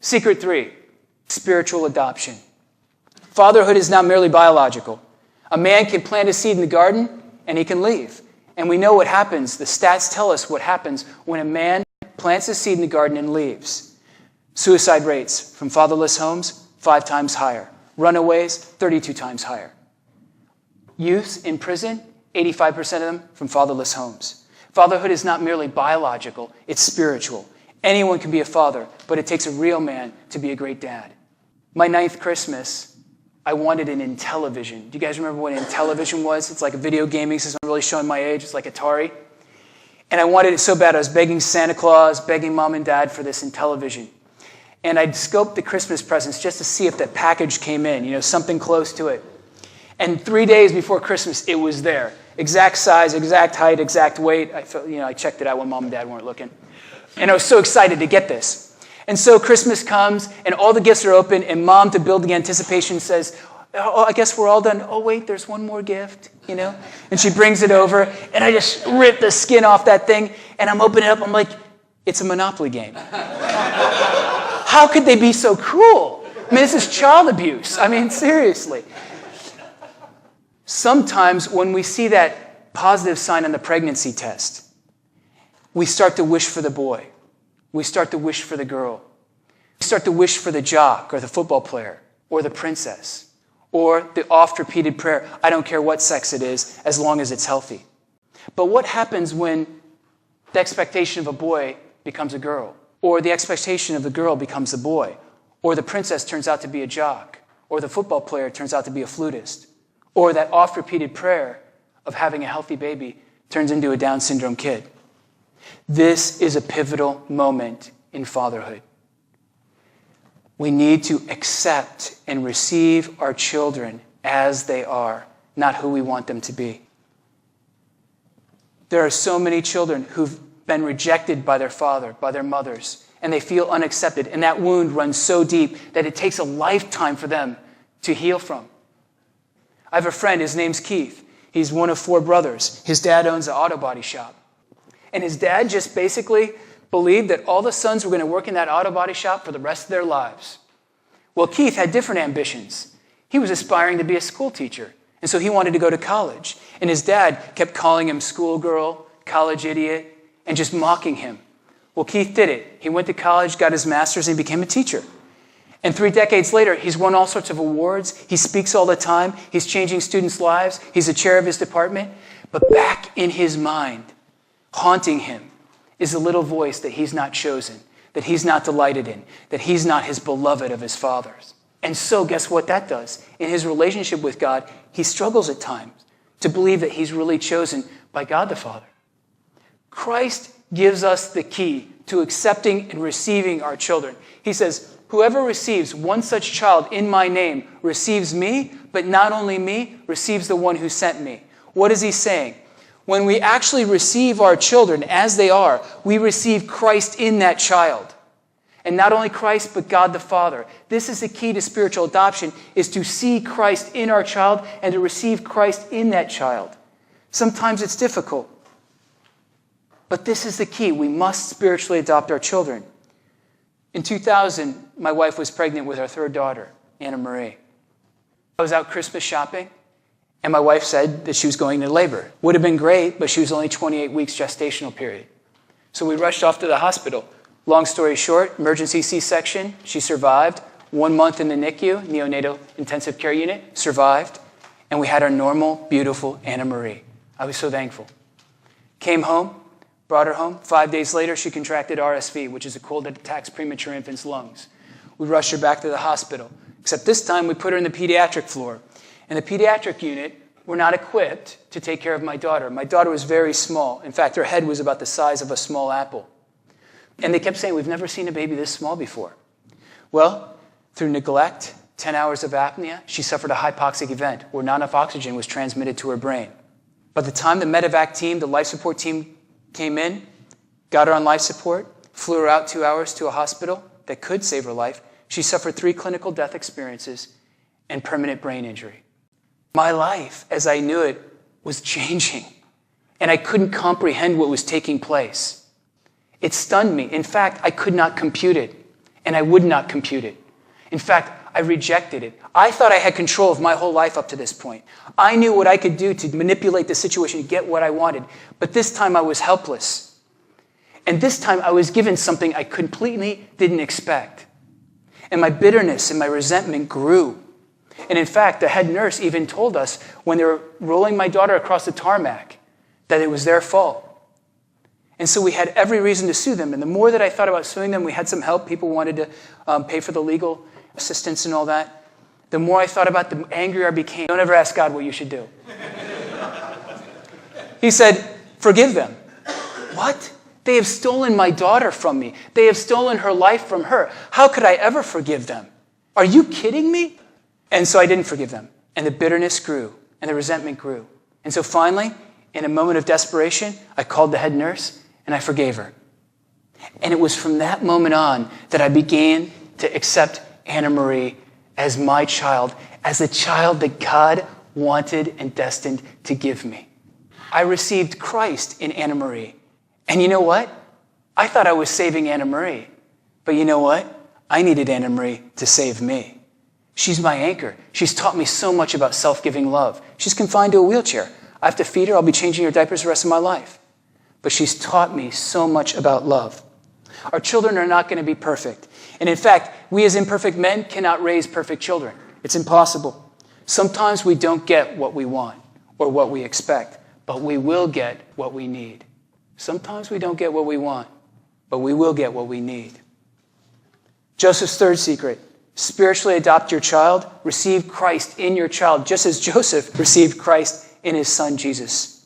Secret 3, spiritual adoption. Fatherhood is not merely biological. A man can plant a seed in the garden and he can leave. And we know what happens. The stats tell us what happens when a man plants a seed in the garden and leaves. Suicide rates from fatherless homes, 5 times higher. Runaways, 32 times higher. Youths in prison, 85% of them from fatherless homes. Fatherhood is not merely biological, it's spiritual. Anyone can be a father, but it takes a real man to be a great dad. My 9th Christmas, I wanted an Intellivision. Do you guys remember what an Intellivision was? It's like a video gaming system. I'm really showing my age. It's like Atari. And I wanted it so bad. I was begging Santa Claus, begging Mom and Dad for this Intellivision. And I'd scoped the Christmas presents just to see if that package came in, something close to it. And 3 days before Christmas, it was there. Exact size, exact height, exact weight. I checked it out when Mom and Dad weren't looking. And I was so excited to get this. And so Christmas comes, and all the gifts are open, and Mom, to build the anticipation, says, oh, I guess we're all done. Oh, wait, there's one more gift, And she brings it over, and I just rip the skin off that thing, and I'm opening it up. I'm like, it's a Monopoly game. How could they be so cruel? This is child abuse. Seriously. Sometimes when we see that positive sign on the pregnancy test, we start to wish for the boy. We start to wish for the girl. We start to wish for the jock or the football player or the princess or the oft-repeated prayer, I don't care what sex it is, as long as it's healthy. But what happens when the expectation of a boy becomes a girl, or the expectation of the girl becomes a boy, or the princess turns out to be a jock, or the football player turns out to be a flutist, or that oft-repeated prayer of having a healthy baby turns into a Down syndrome kid? This is a pivotal moment in fatherhood. We need to accept and receive our children as they are, not who we want them to be. There are so many children who've been rejected by their father, by their mothers, and they feel unaccepted, and that wound runs so deep that it takes a lifetime for them to heal from. I have a friend, his name's Keith. He's one of 4 brothers. His dad owns an auto body shop. And his dad just basically believed that all the sons were going to work in that auto body shop for the rest of their lives. Well, Keith had different ambitions. He was aspiring to be a school teacher, and so he wanted to go to college. And his dad kept calling him schoolgirl, college idiot, and just mocking him. Well, Keith did it. He went to college, got his master's, and became a teacher. And 3 decades later, he's won all sorts of awards. He speaks all the time. He's changing students' lives. He's the chair of his department. But back in his mind, haunting him, is a little voice that he's not chosen, that he's not delighted in, that he's not his beloved of his fathers. And so guess what that does? In his relationship with God, he struggles at times to believe that he's really chosen by God the Father. Christ gives us the key to accepting and receiving our children. He says, whoever receives one such child in my name receives me, but not only me, receives the one who sent me. What is he saying? When we actually receive our children as they are, we receive Christ in that child. And not only Christ, but God the Father. This is the key to spiritual adoption, is to see Christ in our child and to receive Christ in that child. Sometimes it's difficult. But this is the key. We must spiritually adopt our children. In 2000, my wife was pregnant with our 3rd daughter, Anna Marie. I was out Christmas shopping, and my wife said that she was going into labor. Would have been great, but she was only 28 weeks gestational period. So we rushed off to the hospital. Long story short, emergency C-section. She survived. 1 month in the NICU, neonatal intensive care unit, survived. And we had our normal, beautiful Anna Marie. I was so thankful. Came home, brought her home. 5 days later, she contracted RSV, which is a cold that attacks premature infants' lungs. We rushed her back to the hospital. Except this time, we put her in the pediatric floor. In the pediatric unit, we're not equipped to take care of my daughter. My daughter was very small. In fact, her head was about the size of a small apple. And they kept saying, we've never seen a baby this small before. Well, through neglect, 10 hours of apnea, she suffered a hypoxic event where not enough oxygen was transmitted to her brain. By the time the medevac team, the life support team, came in, got her on life support, flew her out 2 hours to a hospital that could save her life, she suffered 3 clinical death experiences and permanent brain injury. My life, as I knew it, was changing, and I couldn't comprehend what was taking place. It stunned me. In fact, I could not compute it. and I would not compute it. In fact, I rejected it. I thought I had control of my whole life up to this point. I knew what I could do to manipulate the situation to get what I wanted. But this time I was helpless. And this time I was given something I completely didn't expect. And my bitterness and my resentment grew. And in fact, the head nurse even told us when they were rolling my daughter across the tarmac that it was their fault. And so we had every reason to sue them. And the more that I thought about suing them, we had some help. People wanted to pay for the legal assistance and all that. The more I thought about it, the angrier I became. Don't ever ask God what you should do. He said, forgive them. What? They have stolen my daughter from me. They have stolen her life from her. How could I ever forgive them? Are you kidding me? And so I didn't forgive them. And the bitterness grew, and the resentment grew. And so finally, in a moment of desperation, I called the head nurse, and I forgave her. And it was from that moment on that I began to accept Anna Marie as my child, as the child that God wanted and destined to give me. I received Christ in Anna Marie. And you know what? I thought I was saving Anna Marie. But you know what? I needed Anna Marie to save me. She's my anchor. She's taught me so much about self-giving love. She's confined to a wheelchair. I have to feed her. I'll be changing her diapers the rest of my life. But she's taught me so much about love. Our children are not going to be perfect. And in fact, we as imperfect men cannot raise perfect children. It's impossible. Sometimes we don't get what we want or what we expect, but we will get what we need. Sometimes we don't get what we want, but we will get what we need. Joseph's third secret: spiritually adopt your child, receive Christ in your child, just as Joseph received Christ in his son Jesus.